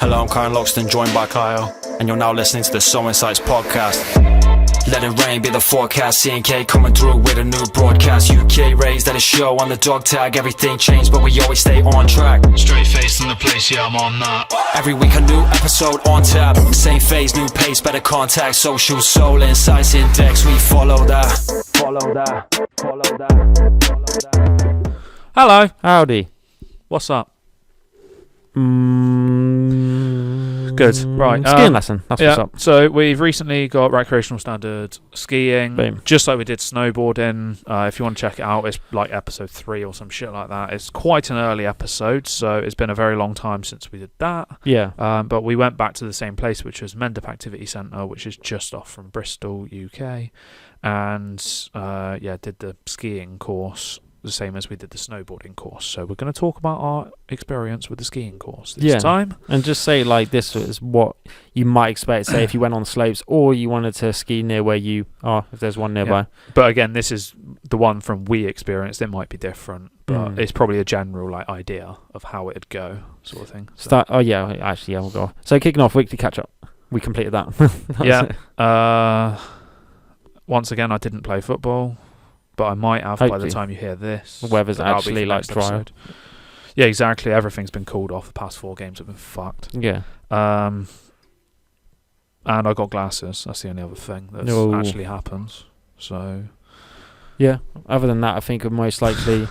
Hello, I'm Kyle Loxton, joined by Kyle, and you're now listening to the SoulInsights Podcast. Let it rain, be the forecast. C&K coming through with a new broadcast. UK raised at a show on the dog tag. Everything changed, but we always stay on track. Straight face in the place, yeah, I'm on that. Every week a new episode on tap. Same phase, new pace, better contact. Socials, SoulInsights Index, we follow that. Follow that. Follow that. Follow that. Hello. Howdy. What's up? Good. Right. Skiing lesson. That's what's up. So we've recently got recreational standard skiing. Boom. Just like we did snowboarding. If you want to check it out, it's like episode 3 or some shit like that. It's quite an early episode, so it's been a very long time since we did that. Yeah. But we went back to the same place, which was Mendip Activity Centre, which is just off from Bristol, UK. And did the skiing course the same as we did the snowboarding course. So we're going to talk about our experience with the skiing course this time. And just say like this is what you might expect, say if you went on slopes or you wanted to ski near where you are, if there's one nearby. Yeah. But again, this is the one from we experienced. It might be different, but it's probably a general like idea of how it'd go, sort of thing. So. We'll go. So kicking off weekly catch up. We completed that. Once again, I didn't play football, but I might have by the time you hear this. The weather's actually like dry. Yeah, exactly. Everything's been called off. The past 4 games have been fucked. Yeah. And I got glasses. That's the only other thing that actually happens. So. Yeah. Other than that, I think I'm most likely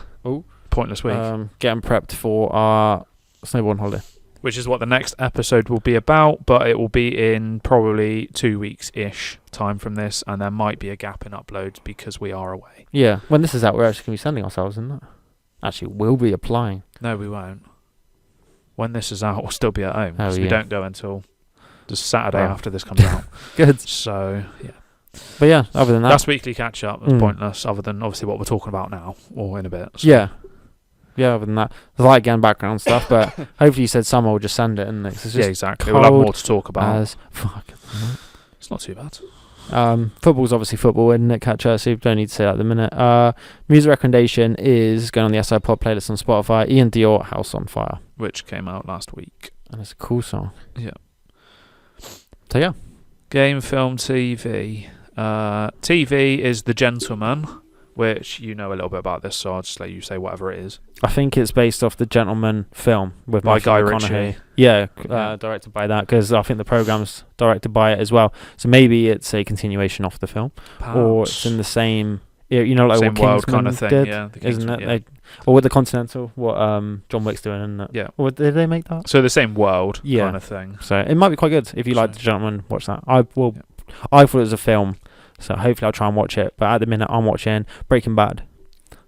pointless week. Getting prepped for our snowboarding holiday. Which is what the next episode will be about, but it will be in probably 2 weeks-ish time from this, and there might be a gap in uploads because we are away. Yeah. When this is out, we're actually going to be sending ourselves, isn't it? Actually, we'll be applying. No, we won't. When this is out, we'll still be at home. We don't go until the Saturday after this comes out. Good. So, yeah. But yeah, other than that. That's weekly catch-up. It's pointless, other than obviously what we're talking about now, or in a bit. So. Yeah. Yeah, other than that, the light again background stuff, but hopefully you said summer will just send it, and it's just exactly. We'll have more to talk about. It's not too bad. Football's obviously football, isn't it? Catch up, so you don't need to say that at the minute. Music recommendation is going on the SI Pod playlist on Spotify. Ian Dior, House on Fire, which came out last week, and it's a cool song. Yeah. So yeah, game, film, TV. TV is The Gentleman, which you know a little bit about this, so I'll just let you say whatever it is. I think it's based off the Gentleman film with by Guy Ritchie. Yeah, directed by that, because I think the program's directed by it as well. So maybe it's a continuation of the film, or it's in the same, like same what world Kingsman kind of thing. did, isn't it? Yeah. Or with the Continental, what John Wick's doing, isn't it? Yeah. Or did they make that? So the same world kind of thing. So it might be quite good if you like The Gentleman. Watch that. I thought it was a film. So hopefully I'll try and watch it. But at the minute I'm watching Breaking Bad.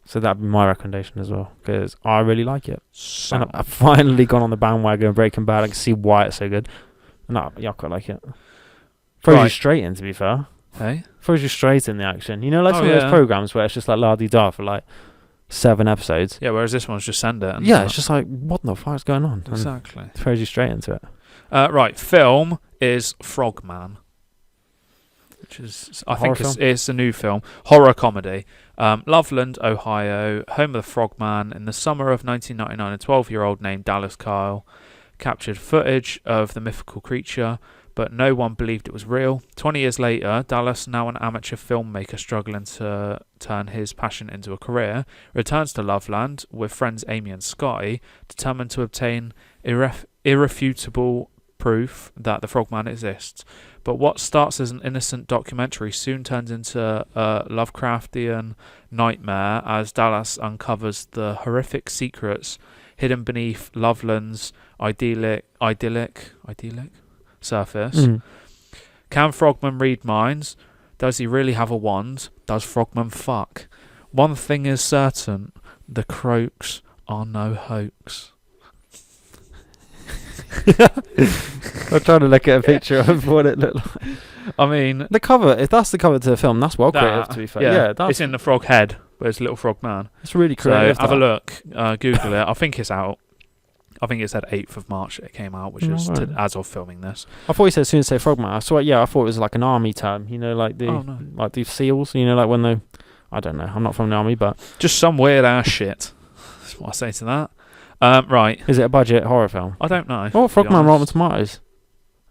So that'd be my recommendation as well, because I really like it. And I've finally gone on the bandwagon of Breaking Bad. I can see why it's so good. And I quite like it. Throws you straight in, to be fair. Hey? Throws you straight in the action. You know, like some of those programs where it's just like la-di-da for like 7 episodes. Yeah, whereas this one's just send it. It's just like, what the fuck's going on? Exactly. And throws you straight into it. Right, film is Frogman. Which is, I think it's a new film, horror comedy. Loveland, Ohio, home of the Frogman. In the summer of 1999, a 12-year-old named Dallas Kyle captured footage of the mythical creature, but no one believed it was real. 20 years later, Dallas, now an amateur filmmaker struggling to turn his passion into a career, returns to Loveland with friends Amy and Scotty, determined to obtain irrefutable proof that the Frogman exists. But what starts as an innocent documentary soon turns into a Lovecraftian nightmare as Dallas uncovers the horrific secrets hidden beneath Loveland's idyllic surface. Can Frogman read minds? Does he really have a wand? Does Frogman fuck? One thing is certain, the croaks are no hoax. I'm trying to look at a picture of what it looked like. I mean, the cover, if that's the cover to the film, that's well creative, to be fair. Yeah, it's in the frog head, but it's a little frog man. It's really creative. So have a look, Google it. I think it's out. I think it said 8th of March it came out, which was as of filming this. I thought you said as soon as say frogman. I thought it was like an army term, like like the SEALs, like when they, I don't know, I'm not from the army, but just some weird ass shit. That's what I say to that. Right. Is it a budget horror film? I don't know. Oh, Frogman honest. Rotten Tomatoes.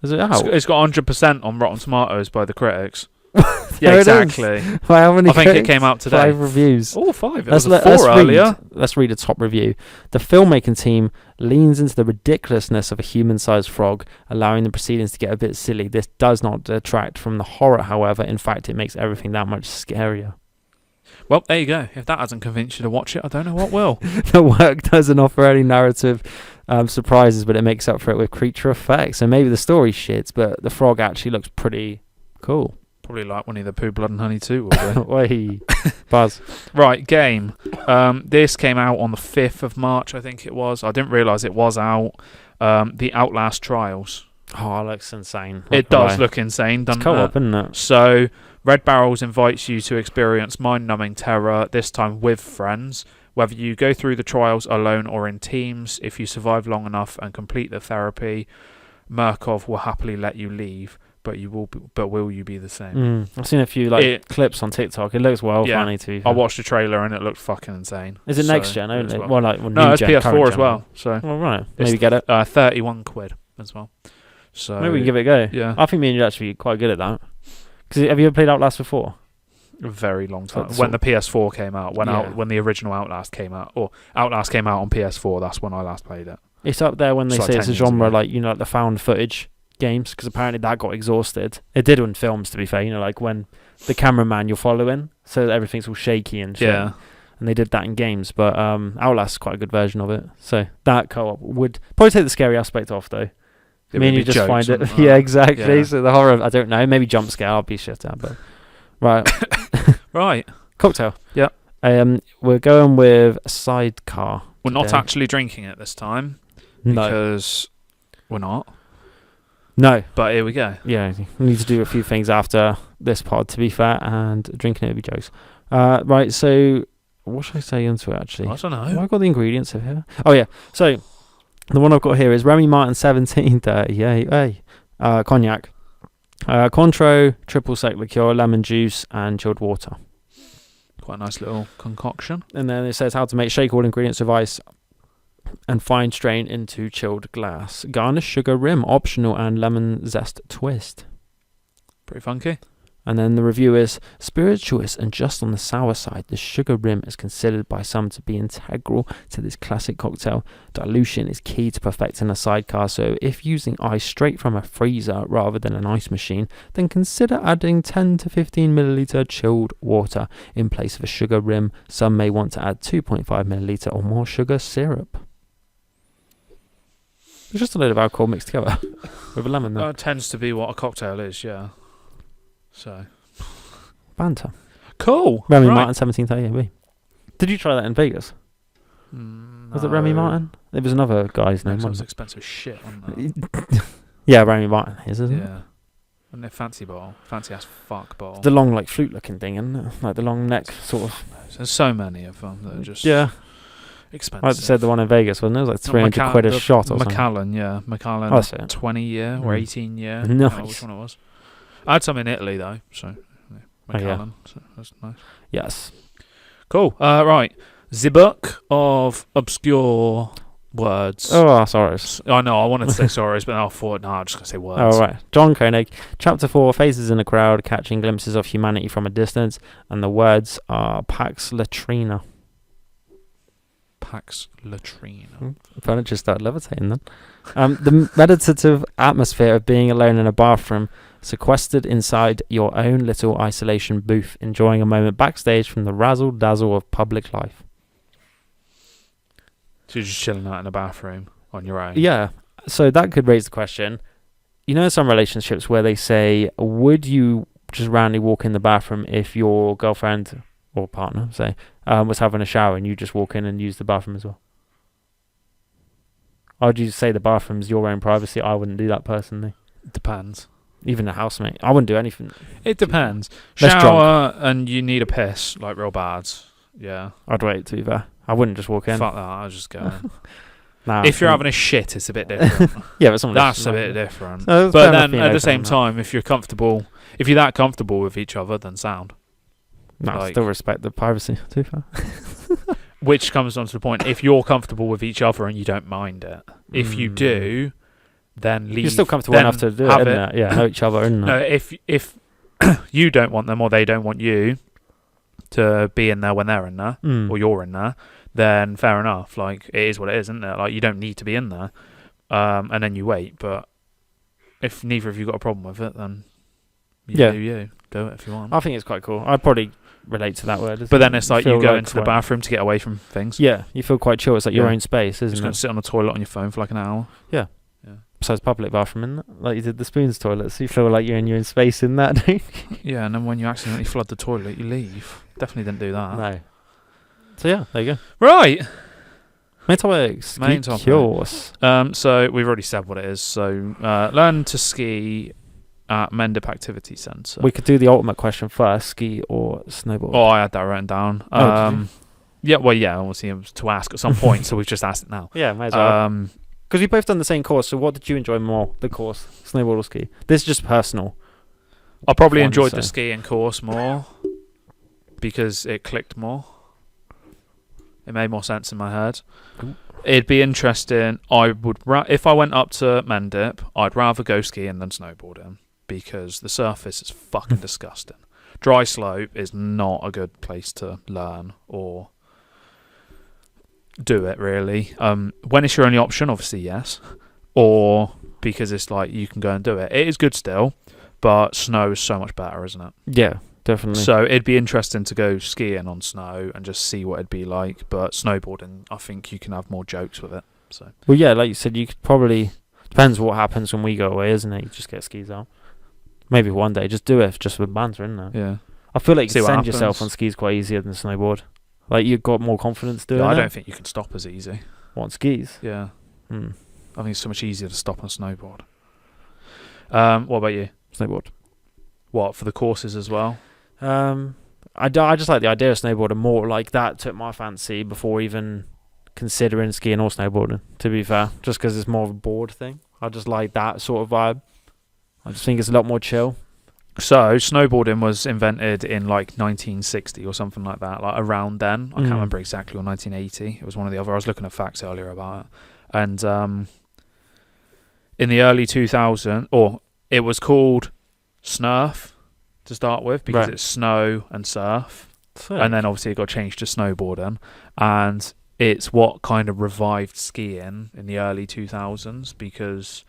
Is it out? It's got 100% on Rotten Tomatoes by the critics. There Yeah, it is. exactly. By how many I think it critics? came out today. 5 reviews. Oh, 5. It was a 4 earlier. Let's read a top review. The filmmaking team leans into the ridiculousness of a human-sized frog, allowing the proceedings to get a bit silly. This does not detract from the horror, however. In fact, it makes everything that much scarier. Well, there you go. If that hasn't convinced you to watch it, I don't know what will. The work doesn't offer any narrative surprises, but it makes up for it with creature effects. So maybe the story shits, but the frog actually looks pretty cool. Probably like Winnie the Pooh, Blood and Honey 2 will be. Wait, Buzz. Right, game. This came out on the 5th of March, I think it was. I didn't realise it was out. The Outlast Trials. Oh, it looks insane. It does look insane, doesn't it's co-op, isn't it? So, Red Barrels invites you to experience mind-numbing terror, this time with friends. Whether you go through the trials alone or in teams, if you survive long enough and complete the therapy, Murkov will happily let you leave. But will you be the same? I've seen a few clips on TikTok. It looks funny too. I watched the trailer and it looked fucking insane. Is it next gen only? No, it's PS4 as well. So right, maybe get it. 31 quid as well. So maybe we can give it a go. Yeah, I think me and you'd actually be quite good at that. Because have you ever played Outlast before? A very long time. When the PS4 came out, when the original Outlast came out, or Outlast came out on PS4, that's when I last played it. It's up there when they say it's a genre like the found footage games, because apparently that got exhausted. It did in films, to be fair, like when the cameraman you're following, so everything's all shaky and shit. Yeah. And they did that in games, but Outlast is quite a good version of it. So that co-op would probably take the scary aspect off, though. I mean, you just find it. Yeah, exactly. Yeah. So the horror, I don't know, maybe jump scare, I'll be shit at, but right. Right. Cocktail. Yeah. We're going with Sidecar. We're not actually drinking it this time. No. Because we're not. No. But here we go. Yeah, we need to do a few things after this pod, to be fair, and drinking it would be jokes. Right, so what should I say into it, actually? I don't know. Have I got the ingredients over here? Oh, yeah. So the one I've got here is Remy Martin 1738, cognac, Cointreau, triple sec liqueur, lemon juice, and chilled water. Quite a nice little concoction. And then it says how to make: shake all ingredients with ice and fine strain into chilled glass. Garnish sugar rim, optional, and lemon zest twist. Pretty funky. And then the review is: spirituous and just on the sour side, the sugar rim is considered by some to be integral to this classic cocktail. Dilution is key to perfecting a sidecar, so if using ice straight from a freezer rather than an ice machine, then consider adding 10 to 15 milliliter chilled water in place of a sugar rim. Some may want to add 2.5 milliliter or more sugar syrup. It's just a load of alcohol mixed together with a lemon, though. That tends to be what a cocktail is, yeah. So, banter. Cool. Remy Martin 1738. Did you try that in Vegas? No. Was it Remy Martin? It was another guy's name. That was expensive shit, wasn't it? Yeah, Remy Martin isn't it? Yeah. Wasn't it fancy bottle? Fancy ass fuck bottle. The long, flute looking thing, isn't it? Like the long neck, sort of. There's so many of them that are just expensive. I said the one in Vegas, wasn't it? It was like 300 quid a shot or something. Macallan, yeah. Macallan, 20-year or 18-year. Nice. I don't know which one it was. I had some in Italy, though, so Macallan. So that's nice. Yes. Cool. Right. The Book of Obscure Words. Oh, sorry. I know, I wanted to say sorries, but I thought, I'm just going to say words. Oh, right. John Koenig, Chapter 4, Faces in a Crowd, Catching Glimpses of Humanity from a Distance, and the words are Pax Latrina. Pax Latrina. Furniture started levitating then. The meditative atmosphere of being alone in a bathroom, sequestered inside your own little isolation booth, enjoying a moment backstage from the razzle-dazzle of public life. So you're just chilling out in a bathroom on your own? Yeah. So that could raise the question. Some relationships where they say, would you just randomly walk in the bathroom if your girlfriend or partner, say, was having a shower and you just walk in and use the bathroom as well? Or would you say the bathroom's your own privacy? I wouldn't do that personally. Depends. Even a housemate. I wouldn't do anything. It depends. Less shower and you need a piss, like real bad. Yeah. I'd wait, to be fair. I wouldn't just walk in. Fuck that, I'll just go in. Nah, if you're having a shit, it's a bit different. Yeah, but that's a bit different. No, but then at the same time, if you're that comfortable with each other, then sound. No, I still respect the privacy, to be fair. which comes on to the point, if you're comfortable with each other and you don't mind it, if you do, then leave. You're still comfortable enough to do it, isn't it? Yeah, know each other, isn't it? No, if you don't want them or they don't want you to be in there when they're in there, or you're in there, then fair enough. Like, it is what it is, isn't it? Like, you don't need to be in there, and then you wait. But if neither of you got a problem with it, then do it if you want. I think it's quite cool. I'd probably relate to that word. But then it's like you go into the bathroom to get away from things. Yeah, you feel quite chill. It's like your own space, isn't it? Just going to sit on the toilet on your phone for like an hour. Yeah. Besides public bathroom, isn't it? Like you did the Spoons toilet, so you feel like you're in your own space in that, don't you? Yeah, and then when you accidentally flood the toilet, you leave. Definitely didn't do that. No. So yeah, there you go. Right. Main topics. Main topic. So we've already said what it is. So learn to ski at Mendip Activity Centre. We could do the ultimate question first: ski or snowboard? Oh, I had that written down. Yeah, well, yeah, obviously it was to ask at some point, so we've just asked it now. Yeah, may as well. Because we've both done the same course, so what did you enjoy more, the course, snowboard or ski? This is just personal. I probably enjoyed the skiing course more because it clicked more. It made more sense in my head. Ooh. It'd be interesting. I would, if I went up to Mendip, I'd rather go skiing than snowboarding because the surface is fucking disgusting. Dry slope is not a good place to learn or do it, really. When it's your only option, obviously yes, or because it's like you can go and do it. It is good still, but snow is so much better, isn't it? Yeah, definitely. So it'd be interesting to go skiing on snow and just see what it'd be like. But snowboarding, I think you can have more jokes with it. So well, yeah, like you said, you could probably depends what happens when we go away, isn't it? You just get skis out. Maybe one day, just do it just with banter, isn't it? Yeah. I feel like you can send yourself on skis quite easier than snowboard. Like, you've got more confidence doing it. I don't think you can stop as easy. What, skis? Yeah. I think it's so much easier to stop on a snowboard. What about you? Snowboard. What, for the courses as well? I just like the idea of snowboarding more. Like, that took my fancy before even considering skiing or snowboarding, to be fair. Just because it's more of a board thing. I just like that sort of vibe. I just think it's a lot more chill. So, snowboarding was invented in like 1960 or something like that, like around then. I can't remember exactly, or 1980. It was one of the other. I was looking at facts earlier about it. And in the early 2000s, or it was called Snurf to start with because it's snow and surf. And then obviously it got changed to snowboarding. And it's what kind of revived skiing in the early 2000s because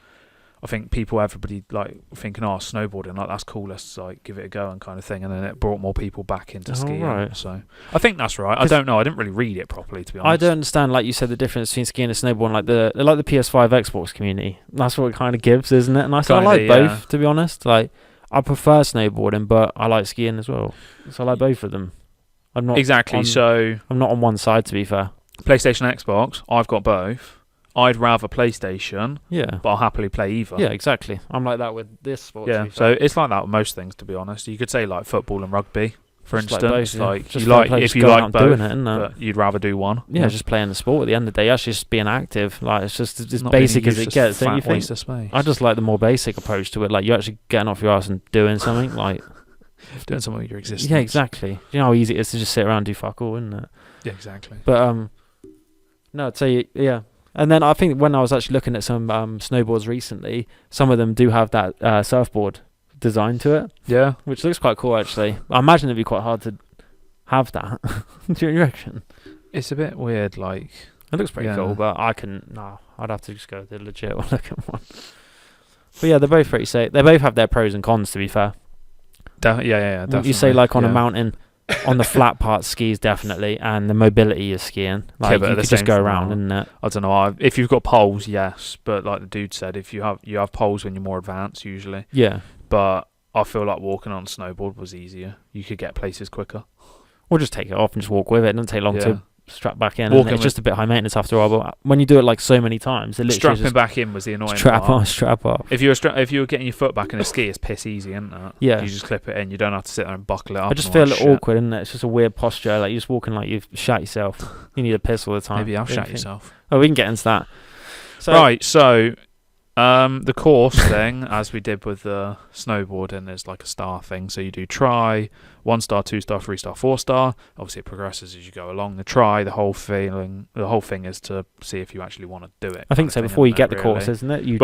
I think everybody like thinking, oh, snowboarding, like that's cool, let's like give it a go and kind of thing, and then it brought more people back into skiing. Right. So I think that's right. I don't know. I didn't really read it properly, to be honest. I don't understand, like you said, the difference between skiing and snowboarding. Like the PS5 Xbox community, that's what it kind of gives, isn't it? And I like both, to be honest. Like I prefer snowboarding, but I like skiing as well. So I like both of them. I'm not exactly. So I'm not on one side, to be fair. PlayStation, Xbox. I've got both. I'd rather PlayStation, but I'll happily play either. Yeah, exactly. I'm like that with this sport. Yeah, so it's like that with most things, to be honest. You could say like football and rugby, for instance. Like you like if you like both, doing it, but you'd rather do one. Yeah, just playing the sport at the end of the day. Actually, just being active. Like it's just as basic as it gets. Don't you think? I just like the more basic approach to it. Like you're actually getting off your ass and doing something. Like doing something with your existence. Yeah, exactly. You know how easy it is to just sit around and do fuck all, isn't it? Yeah, exactly. But no, I'd say yeah. And then I think when I was actually looking at some snowboards recently, some of them do have that surfboard design to it. Yeah. Which looks quite cool, actually. I imagine it'd be quite hard to have that. Do you reckon? It's a bit weird, like... It looks pretty cool, but I'd have to just go the legit one, look at one. But yeah, they're both pretty safe. They both have their pros and cons, to be fair. Yeah, definitely. You say, like, on a mountain... on the flat part, skis definitely, and the mobility is skiing. Like you could just go around, isn't it? I don't know. If you've got poles, yes, but like the dude said, if you have poles when you're more advanced, usually. Yeah. But I feel like walking on a snowboard was easier. You could get places quicker. Or just take it off and just walk with it. It doesn't take long to strap back in. It's just a bit high maintenance after a while, but when you do it like so many times, it literally strapping back in was the annoying strap part. Strap off. If you were getting your foot back in a ski, it's piss easy, isn't it? Yeah. You just clip it in. You don't have to sit there and buckle it up. I just feel a little awkward, isn't it? It's just a weird posture. Like you're just walking like you've shat yourself. You need a piss all the time. Maybe I'll shat yourself. Oh, we can get into that. Right, so The course thing, as we did with the snowboarding, is like a star thing. So you do try, 1 star, 2 star, 3 star, 4 star. Obviously, it progresses as you go along. The try, the whole thing is to see if you actually want to do it. I think so. Before you get the course, isn't it? We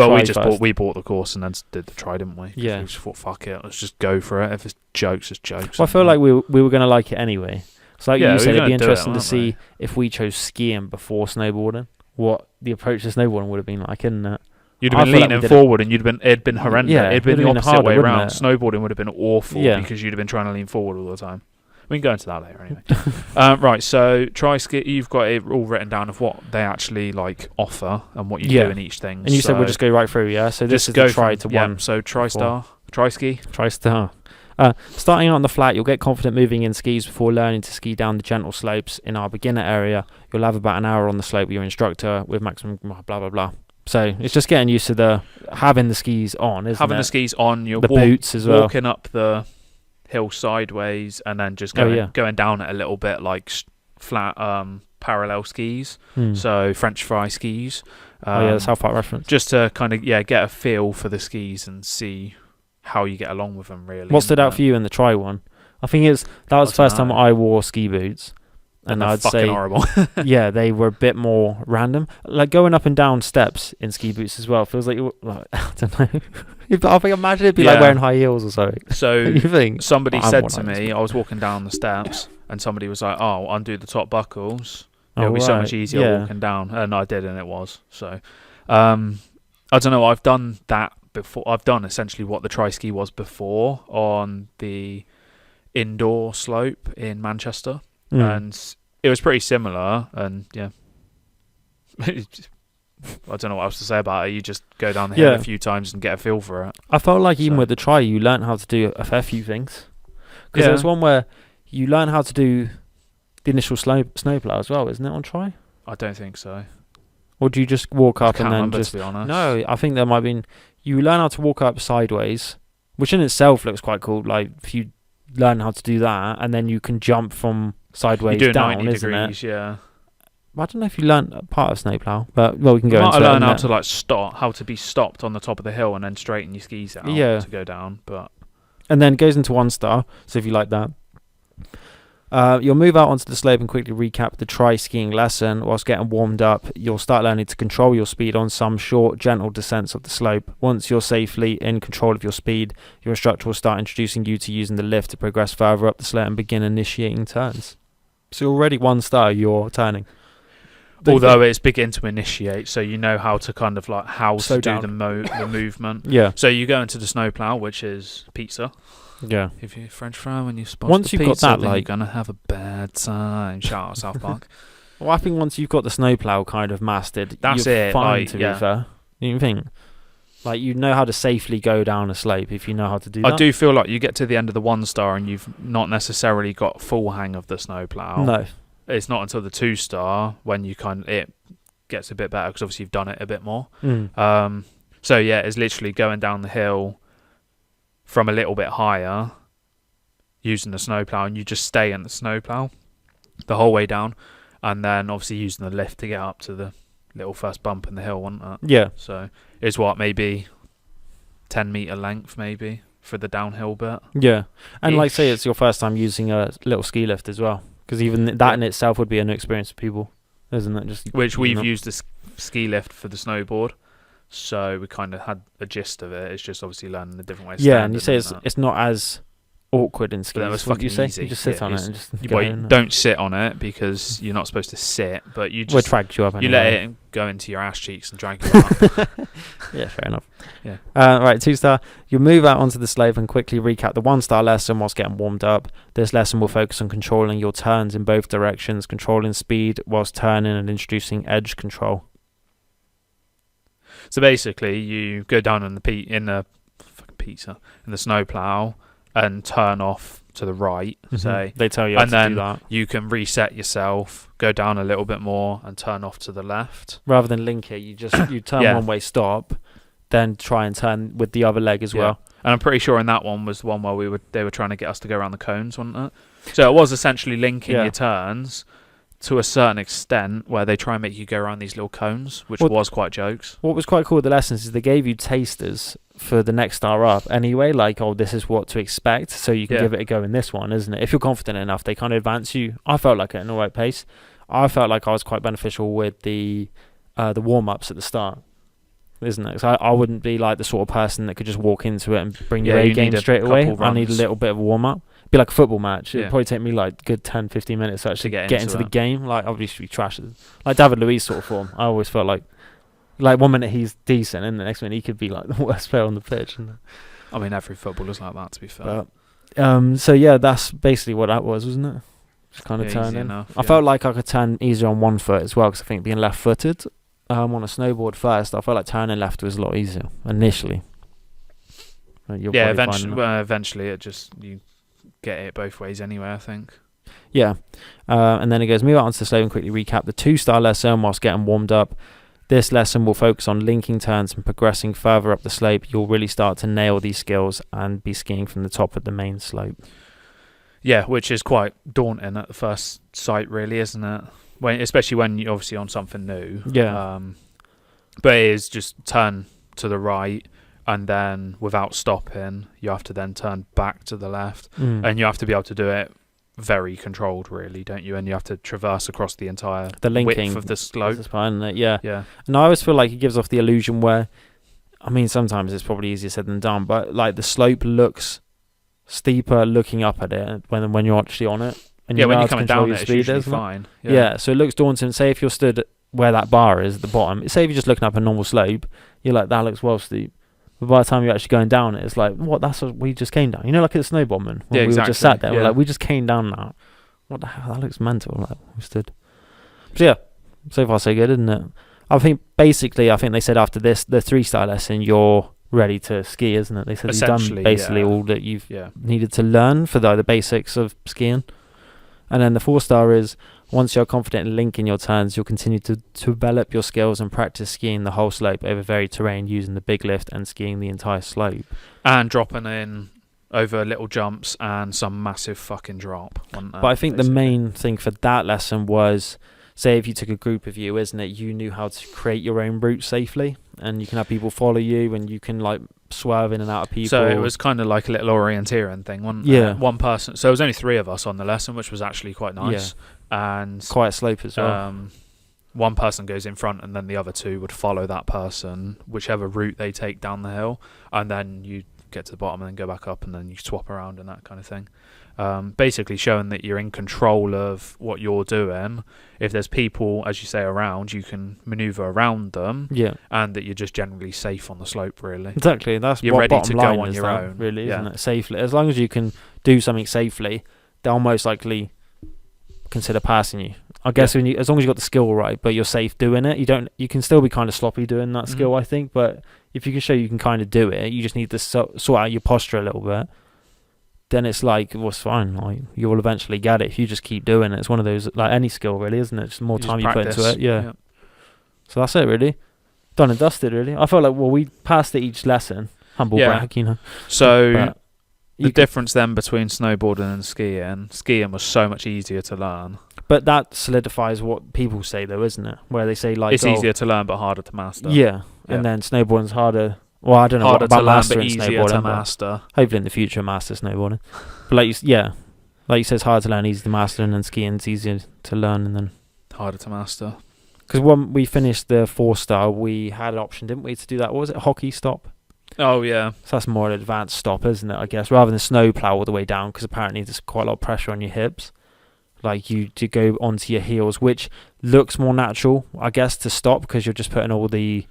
bought the course and then did the try, didn't we? Yeah. We just thought, fuck it, let's just go for it. If it's jokes, it's jokes. Well, I feel like we were going to like it anyway. So like you said, it'd be interesting to see we? if we chose skiing before snowboarding, what the approach to snowboarding would have been like, isn't it? You'd have been leaning forward and it'd been horrendous. Yeah, it'd been the opposite harder, way around. it? Snowboarding would have been awful because you'd have been trying to lean forward all the time. We can go into that later anyway. Right, so try ski. You've got it all written down of what they actually like offer and what you do in each thing. And you said we'll just go right through, yeah? So this is go the try to one. So TriStar, Tri-Ski. TriStar. Starting out on the flat, you'll get confident moving in skis before learning to ski down the gentle slopes. In our beginner area, you'll have about an hour on the slope with your instructor with maximum blah, blah, blah. So it's just getting used to having the skis on, isn't it? Having the skis on, you're boots as well. Walking up the hill sideways and then just going down it a little bit like flat parallel skis. So French fry skis. The South Park reference. Just to kind of get a feel for the skis and see how you get along with them, really. What stood out for you in the try one? I think that was the first time I wore ski boots. And I'd say, horrible. Yeah, they were a bit more random. Like going up and down steps in ski boots as well. Feels like I don't know. I think imagine it'd be like wearing high heels or something. So you think? Somebody said to me, I was walking down the steps, and somebody was like, "Oh, undo the top buckles. It'll be so much easier walking down." And I did, and it was. So, I don't know. I've done that before. I've done essentially what the tri-ski was before on the indoor slope in Manchester. And it was pretty similar, and I don't know what else to say about it. You just go down the hill a few times and get a feel for it. I felt like even with the try, you learn how to do a fair few things. Because there's one where you learn how to do the initial snowplow as well, isn't it, on try? I don't think so. Or do you just walk up and then just... to be honest. No, I think there might have been... You learn how to walk up sideways, which in itself looks quite cool. Like, if you learn how to do that, and then you can jump from sideways down, 90 isn't degrees, it? Yeah. I don't know if you learned part of snowplow, but we can go into it. I learned how to stop, how to be stopped on the top of the hill and then straighten your skis out to go down. And then it goes into 1 star. So if you like that, you'll move out onto the slope and quickly recap the tri-skiing lesson. Whilst getting warmed up, you'll start learning to control your speed on some short, gentle descents of the slope. Once you're safely in control of your speed, your instructor will start introducing you to using the lift to progress further up the slope and begin initiating turns. So already 1 star, you're turning. Although it's begin to initiate, so you know how to kind of to do the movement. Yeah. So you go into the snowplow, which is pizza. Yeah. If you're French fry when you sponsor once you've pizza, got that, you're gonna have a bad time. Shout out South Park. Well, I think once you've got the snowplow kind of mastered, you're fine to be fair. You think? Like, you know how to safely go down a slope if you know how to do that. I do feel like you get to the end of the 1 star and you've not necessarily got full hang of the snowplow. No. It's not until the 2 star when you it gets a bit better because obviously you've done it a bit more. So yeah, it's literally going down the hill from a little bit higher using the snowplow, and you just stay in the snowplow the whole way down, and then obviously using the lift to get up to the little first bump in the hill, wasn't it? Yeah. So it's maybe 10 meter length maybe for the downhill bit. Yeah, and like say it's your first time using a little ski lift as well. Because even that in itself would be a new experience for people, isn't it? Which we've used the ski lift for the snowboard, so we kind of had a gist of it. It's just obviously learning the different ways. Yeah, and you say it's not as awkward in skis. That was fucking easy. You just sit on it and just don't sit on it because you're not supposed to sit, but you just... Well, it drags you up anyway. You let it go into your ass cheeks and drag you up. Yeah, fair enough. Yeah. Right, 2 star. You'll move out onto the slope and quickly recap the 1 star lesson whilst getting warmed up. This lesson will focus on controlling your turns in both directions, controlling speed whilst turning, and introducing edge control. So basically, you go down in the snowplow and turn off to the right, say. They tell you how to do that. And then you can reset yourself, go down a little bit more and turn off to the left. Rather than link it, you turn one way, stop, then try and turn with the other leg as well. And I'm pretty sure in that one was the one where they were trying to get us to go around the cones, wasn't it? So it was essentially linking your turns, to a certain extent where they try and make you go around these little cones, which was quite jokes. What was quite cool with the lessons is they gave you tasters for the next star up anyway, like, oh, this is what to expect, so you can give it a go in this one, isn't it? If you're confident enough, they kind of advance you. I felt like at an alright pace. I felt like I was quite beneficial with the warm-ups at the start, isn't it? So I wouldn't be like the sort of person that could just walk into it and bring your A game straight away. I need a little bit of a warm-up. Be like a football match. It'd probably take me like good 10-15 minutes to actually get into the game. Like, obviously trash, like David Luiz sort of form. I always felt like 1 minute he's decent and the next minute he could be like the worst player on the pitch. I mean, every footballer's like that, to be fair. So yeah, that's basically what that was, wasn't it? Just kind of turning. Enough, I felt like I could turn easier on one foot as well, because I think being left-footed on a snowboard first, I felt like turning left was a lot easier initially. Eventually it just you get it both ways anyway, I think. Yeah. And then it goes, move out onto the slope and quickly recap the 2-star lesson whilst getting warmed up. This lesson will focus on linking turns and progressing further up the slope. You'll really start to nail these skills and be skiing from the top of the main slope. Yeah, which is quite daunting at the first sight, really, isn't it? Especially when you're obviously on something new. Yeah. But it is just turn to the right, and then without stopping, you have to then turn back to the left. And you have to be able to do it very controlled, really, don't you? And you have to traverse across the entire width of the slope. Yeah. And I always feel like it gives off the illusion where, I mean, sometimes it's probably easier said than done, but like the slope looks steeper looking up at it when you're actually on it. And when you're coming down it, it's usually fine. Yeah, so it looks daunting. Say if you're stood where that bar is at the bottom, say if you're just looking up a normal slope, you're like, that looks well steep. But by the time you're actually going down it, it's like, what? That's what we just came down. You know, like at snowbombing, when we were just sat there, we're like, we just came down now. What the hell? That looks mental. Like, we stood. So yeah, so far so good, isn't it? I think they said after this, the 3-star lesson, you're ready to ski, isn't it? They said you've done basically all that you've needed to learn for the basics of skiing. And then the 4-star is, once you're confident in linking your turns, you'll continue to develop your skills and practice skiing the whole slope over varied terrain using the big lift and skiing the entire slope. And dropping in over little jumps and some massive fucking drop. But I think the main thing for that lesson was, say if you took a group of you, isn't it, you knew how to create your own route safely, and you can have people follow you and you can like swerve in and out of people. So it was kind of like a little orienteering thing, wasn't it? Yeah. One person. So it was only 3 of us on the lesson, which was actually quite nice. Yeah. And quite a slope as well. One person goes in front and then the other 2 would follow that person, whichever route they take down the hill, and then you get to the bottom and then go back up and then you swap around and that kind of thing. Basically showing that you're in control of what you're doing. If there's people, as you say, around, you can maneuver around them. Yeah. And that you're just generally safe on the slope, really. Exactly. That's you're what ready to go on is your that, own, really, isn't it? Safely. As long as you can do something safely, they'll most likely consider passing you. I guess as long as you've got the skill right, but you're safe doing it, you can still be kind of sloppy doing that skill, I think, but if you can show you can kind of do it, you just need to sort out your posture a little bit, then it's like, well, it's fine, like you will eventually get it if you just keep doing it. It's one of those, like any skill really, isn't it? Just more time you put into it. Yeah. So that's it really. Done and dusted really. I felt like, well, we passed it each lesson. Humble brag, you know. So the difference then between snowboarding and skiing was so much easier to learn. But that solidifies what people say though, isn't it? Where they say like, it's easier to learn but harder to master. Yeah. And then snowboarding's harder. Well, I don't know harder about to learn, mastering but easier snowboarding, to master. Hopefully in the future master snowboarding. But like you say, it's hard to learn, easy to master, and then skiing's easier to learn and then harder to master. Because when we finished the 4-star, we had an option, didn't we, to do that? What was it? Hockey stop? Oh, yeah. So that's more an advanced stop, isn't it, I guess, rather than snow plow all the way down, because apparently there's quite a lot of pressure on your hips. Like you to go onto your heels, which looks more natural, I guess, to stop, because you're just putting all the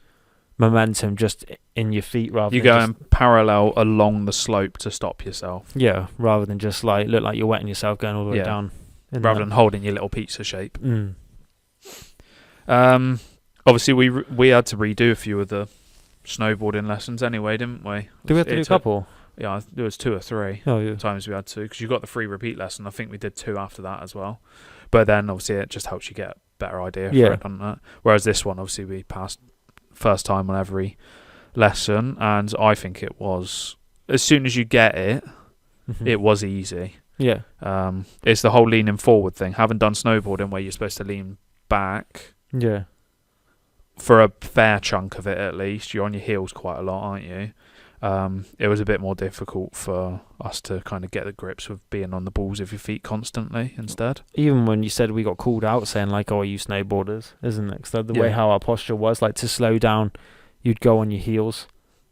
momentum just in your feet rather than... You go in parallel along the slope to stop yourself. Yeah, rather than just like look like you're wetting yourself going all the way down. Rather than holding your little pizza shape. Obviously, we had to redo a few of the snowboarding lessons anyway, didn't we? Did we have to do a couple? Yeah, there was 2 or 3 times we had to, because you got the free repeat lesson. I think we did 2 after that as well. But then obviously it just helps you get a better idea for it, doesn't it? Whereas this one, obviously, we passed first time on every lesson, and I think it was, as soon as you get it, it was easy. Yeah. It's the whole leaning forward thing. Haven't done snowboarding where you're supposed to lean back. Yeah. For a fair chunk of it, at least. You're on your heels quite a lot, aren't you? It was a bit more difficult for us to kind of get the grips with being on the balls of your feet constantly instead. Even when you said we got called out saying like, "Oh, are you snowboarders?" Isn't it? Because the way how our posture was, like to slow down, you'd go on your heels,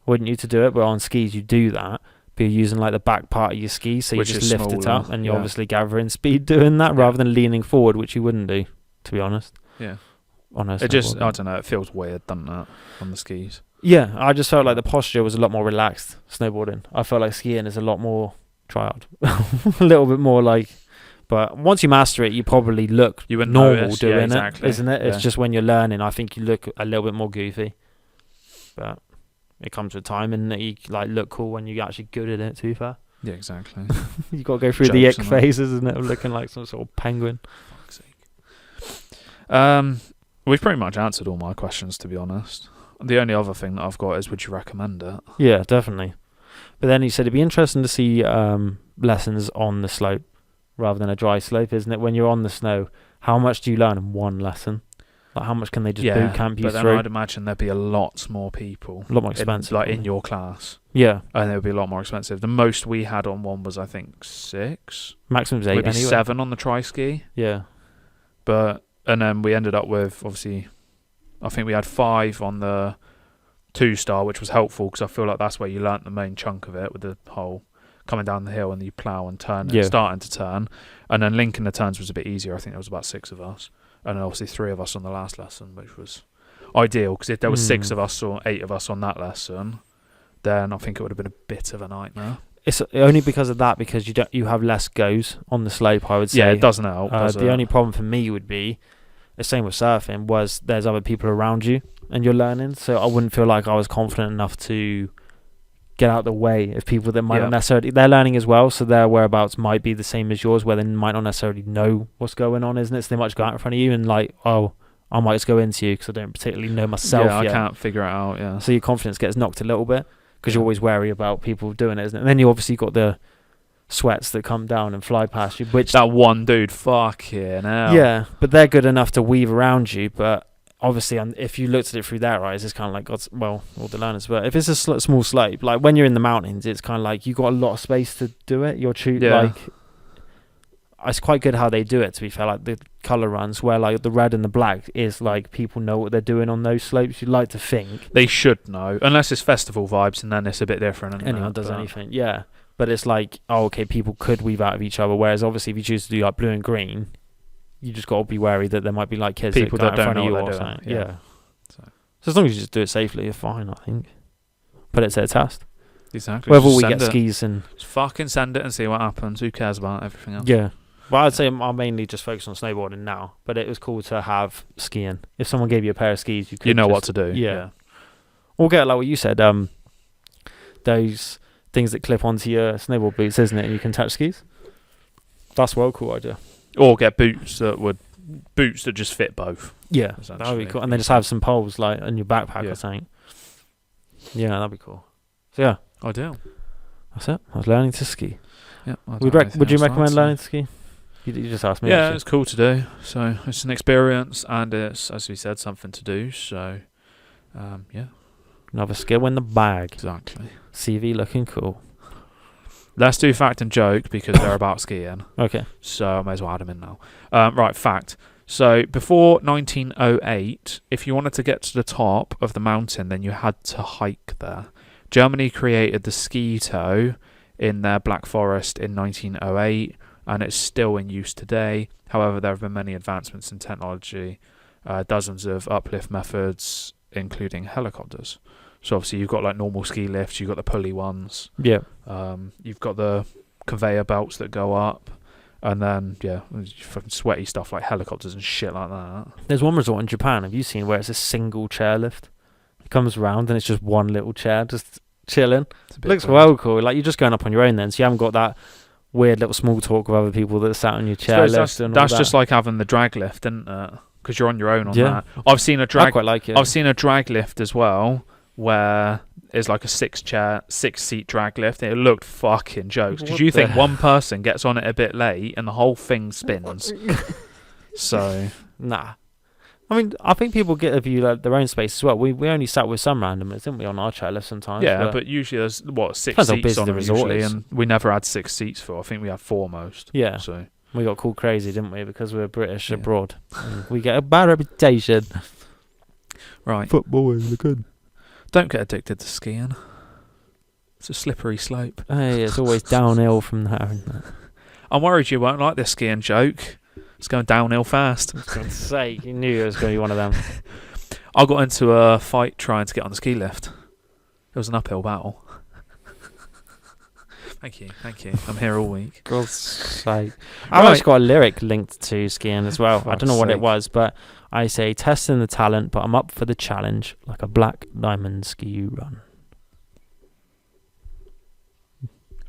wouldn't you, to do it? But on skis, you do that. But you're using like the back part of your skis, so you just lift it up, and you're obviously gathering speed doing that rather than leaning forward, which you wouldn't do, to be honest. Yeah. Honestly, I don't know. It feels weird, doesn't it, on the skis? Yeah, I just felt like the posture was a lot more relaxed snowboarding. I felt like skiing is a lot more trialed, a little bit more like. But once you master it, you probably look normal doing it, isn't it? It's just when you're learning, I think you look a little bit more goofy. But it comes with time, and you like look cool when you're actually good at it. Too far. Yeah, exactly. You got to go through the ick phases, isn't it? Of looking like some sort of penguin. Fuck's sake. We've pretty much answered all my questions, to be honest. The only other thing that I've got is, would you recommend it? Yeah, definitely. But then he said it'd be interesting to see lessons on the slope rather than a dry slope, isn't it? When you're on the snow, how much do you learn in one lesson? Like, how much can they just boot camp you through? But then I'd imagine there'd be a lot more people. A lot more expensive. In your class. Yeah. And it would be a lot more expensive. The most we had on one was, I think, 6. Maximum's 8 maybe anyway. 7 on the tri-ski. Yeah. And then we ended up with, obviously, I think we had 5 on the 2-star, which was helpful because I feel like that's where you learnt the main chunk of it, with the whole coming down the hill and you plough and turn and starting to turn. And then linking the turns was a bit easier. I think there was about 6 of us. And then obviously 3 of us on the last lesson, which was ideal because if there was 6 of us or 8 of us on that lesson, then I think it would have been a bit of a nightmare. It's only because of that, because you have less goes on the slope, I would say. Yeah, it doesn't help. The only problem for me would be, the same with surfing, was there's other people around you and you're learning, so I wouldn't feel like I was confident enough to get out the way of people that might not necessarily, they're learning as well, so their whereabouts might be the same as yours, where they might not necessarily know what's going on, isn't it? So they might just go out in front of you and like, oh, I might just go into you because I don't particularly know myself yet. I can't figure it out, So your confidence gets knocked a little bit because you're always wary about people doing it, isn't it? And then you obviously got the sweats that come down and fly past you, which that one dude, fucking hell. Yeah, but they're good enough to weave around you, but obviously if you looked at it through their eyes, it's kind of like, all the learners, but if it's a small slope, like when you're in the mountains, it's kind of like you got a lot of space to do it. Like, it's quite good how they do it, to be fair, like the colour runs where like the red and the black is like people know what they're doing on those slopes. You'd like to think they should know, unless it's festival vibes, and then it's a bit different. Anyone does anything, but it's like, people could weave out of each other, whereas obviously if you choose to do like blue and green, you just got to be wary that there might be like kids people that in front don't of know you what or they're something. doing. So as long as you just do it safely, you're fine, I think. But it's a test. Exactly. Whether we get skis and just fucking send it and see what happens. Who cares about everything else? Yeah. Well, I'd say I'm mainly just focused on snowboarding now, but it was cool to have skiing. If someone gave you a pair of skis, you could what to do. Yeah. Or get, like what you said, those things that clip onto your snowboard boots, isn't it? And you can attach skis. That's well cool idea. Or get boots that just fit both. Yeah, that'd be cool. And then just have some poles like in your backpack or something. Yeah, that'd be cool. So yeah, ideal. That's it. I was learning to ski. Yeah. Would you recommend learning to ski? You just asked me. Yeah, it's cool to do. So it's an experience, and it's, as we said, something to do. So, another skill in the bag. Exactly. CV looking cool. Let's do fact and joke because they're about skiing. Okay. So I may as well add them in now. Right, fact. So before 1908, if you wanted to get to the top of the mountain, then you had to hike there. Germany created the ski toe in their Black Forest in 1908, and it's still in use today. However, there have been many advancements in technology, dozens of uplift methods, including helicopters. So obviously you've got like normal ski lifts, you've got the pulley ones. Yeah. You've got the conveyor belts that go up, and then fucking sweaty stuff like helicopters and shit like that. There's one resort in Japan, have you seen, where it's a single chairlift? It comes around and it's just one little chair just chilling. It looks well cool. Like you're just going up on your own then, so you haven't got that weird little small talk with other people that sat on your chairlift. That's just like having the drag lift, isn't it? Because you're on your own on that. I've seen a drag. I quite like it. I've seen a drag lift as well, where is like a 6-seat drag lift. And it looked fucking jokes because you think one person gets on it a bit late and the whole thing spins. So nah. I mean, I think people get a view like their own space as well. We only sat with some randomers, didn't we, on our chairlift sometimes? Yeah, but usually there's 6 seats on them usually, and we never had 6 seats for. I think we had 4 most. Yeah. So we got called crazy, didn't we, because we were British abroad. We get a bad reputation. Right. Football is good. Don't get addicted to skiing. It's a slippery slope. Hey, it's always downhill from there, isn't it? I'm worried you won't like this skiing joke. It's going downhill fast. For God's sake, you knew it was going to be one of them. I got into a fight trying to get on the ski lift. It was an uphill battle. Thank you. I'm here all week. God's sake. I've actually got a lyric linked to skiing as well. I don't know what it was, but I say, testing the talent, but I'm up for the challenge, like a black diamond ski run.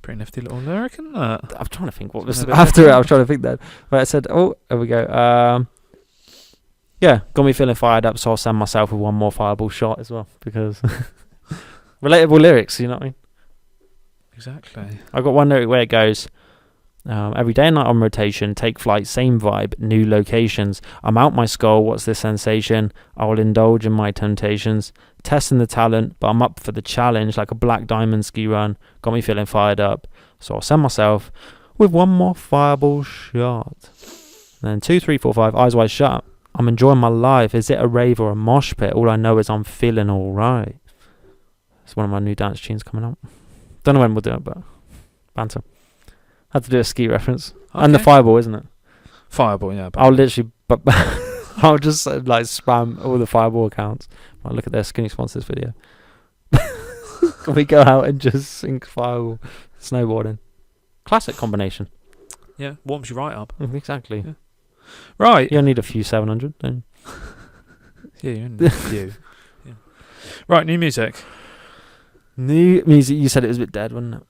Pretty nifty little lyric, isn't that? I'm trying to think what was after it. I was trying to think that. But I said, oh, there we go. Yeah, got me feeling fired up, so I'll send myself with one more fireball shot as well, because relatable lyrics, you know what I mean? Exactly. I got one lyric where it goes, every day and night on rotation, take flight, same vibe, new locations. I'm out my skull, what's this sensation? I will indulge in my temptations. Testing the talent, but I'm up for the challenge, like a black diamond ski run. Got me feeling fired up, so I'll send myself with one more fireball shot. And then 2, 3, 4, 5, eyes wide shut. I'm enjoying my life. Is it a rave or a mosh pit? All I know is I'm feeling alright. It's one of my new dance tunes coming out. Don't know when we'll do it, but banter. Had to do a ski reference. Okay. And the fireball, isn't it? Fireball, yeah. I'll literally, I'll just like spam all the fireball accounts. I'll look at their skinny sponsors video. We go out and just sink fireball, snowboarding. Classic combination. Yeah, warms you right up. Exactly. Yeah. Right. You only need a few 700, don't you? Yeah, you only need a few. Yeah. Right, new music. New music, you said it was a bit dead, wasn't it?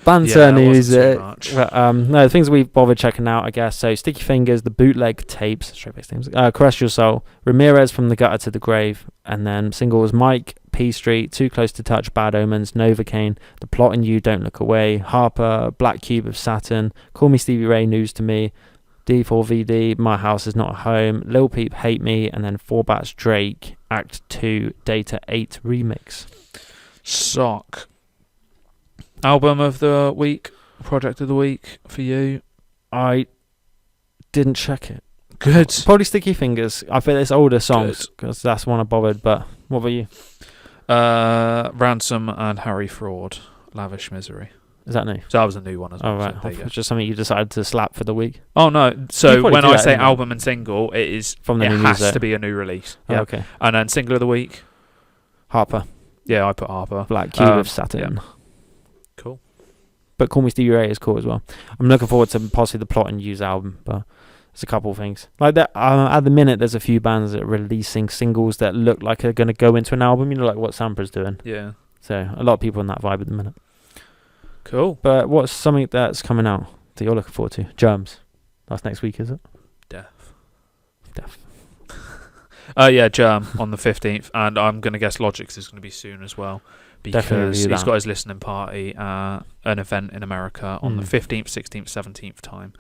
Banter music. But, no, things we've bothered checking out, I guess. So, Sticky Fingers, the bootleg tapes, straight bass names. Caress Your Soul, Ramirez, From the Gutter to the Grave, and then singles Mike, P Street, Too Close to Touch, Bad Omens, Novocaine, The Plot in You, Don't Look Away, Harper, Black Cube of Saturn, Call Me Stevie Ray, News to Me, D4VD, My House Is Not a Home, Lil Peep, Hate Me, and then 4Bats Drake, Act 2, Data 8 remix. Sock. Album of the week, project of the week for you? I didn't check it. Good. Probably Sticky Fingers. I think it's older songs because that's one I bothered. But what about you? Ransom and Harry Fraud, Lavish Misery. Is that new? So that was a new one as well. Oh, right. So It's just something you decided to slap for the week. Oh no! So when I say album and single, it is from the new music. It has music. to be a new release. Yeah. Yeah. Okay. And then single of the week, Harper. Yeah, I put Harper. Black Cube of Saturn. Yeah. Cool. But Call Me Stevie Ray is cool as well. I'm looking forward to possibly the Plot and Use album, but there's a couple of things like that. At the minute, there's a few bands that are releasing singles that look like they're going to go into an album. You know, like what Sampra's doing. Yeah. So a lot of people in that vibe at the minute. Cool. But what's something that's coming out that you're looking forward to? Germs. That's next week, is it? Death. Death. Yeah, Germ on the 15th, and I'm going to guess Logic's is going to be soon as well, because he's got his listening party at an event in America on the 15th, 16th, 17th time.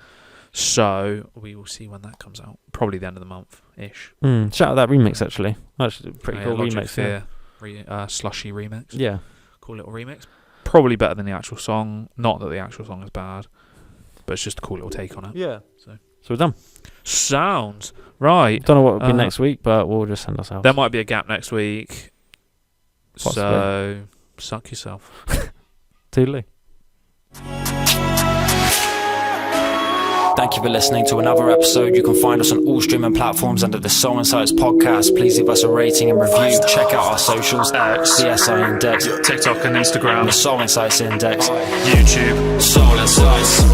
So we will see when that comes out. Probably the end of the month-ish. Shout out that remix, actually. That's a pretty cool Logic remix. Fear, Slushy remix. Yeah. Cool little remix. Probably better than the actual song. Not that the actual song is bad, but it's just a cool little take on it. Yeah. So we're done. Sounds right. Don't know what will be next week, but we'll just send ourselves. There might be a gap next week. Possibly. So suck yourself. Toodaloo. Thank you for listening to another episode. You can find us on all streaming platforms under the SoulInsights Podcast. Please leave us a rating and review. Check out our socials, CSI Index, TikTok and Instagram, the SoulInsights Index, YouTube, SoulInsights.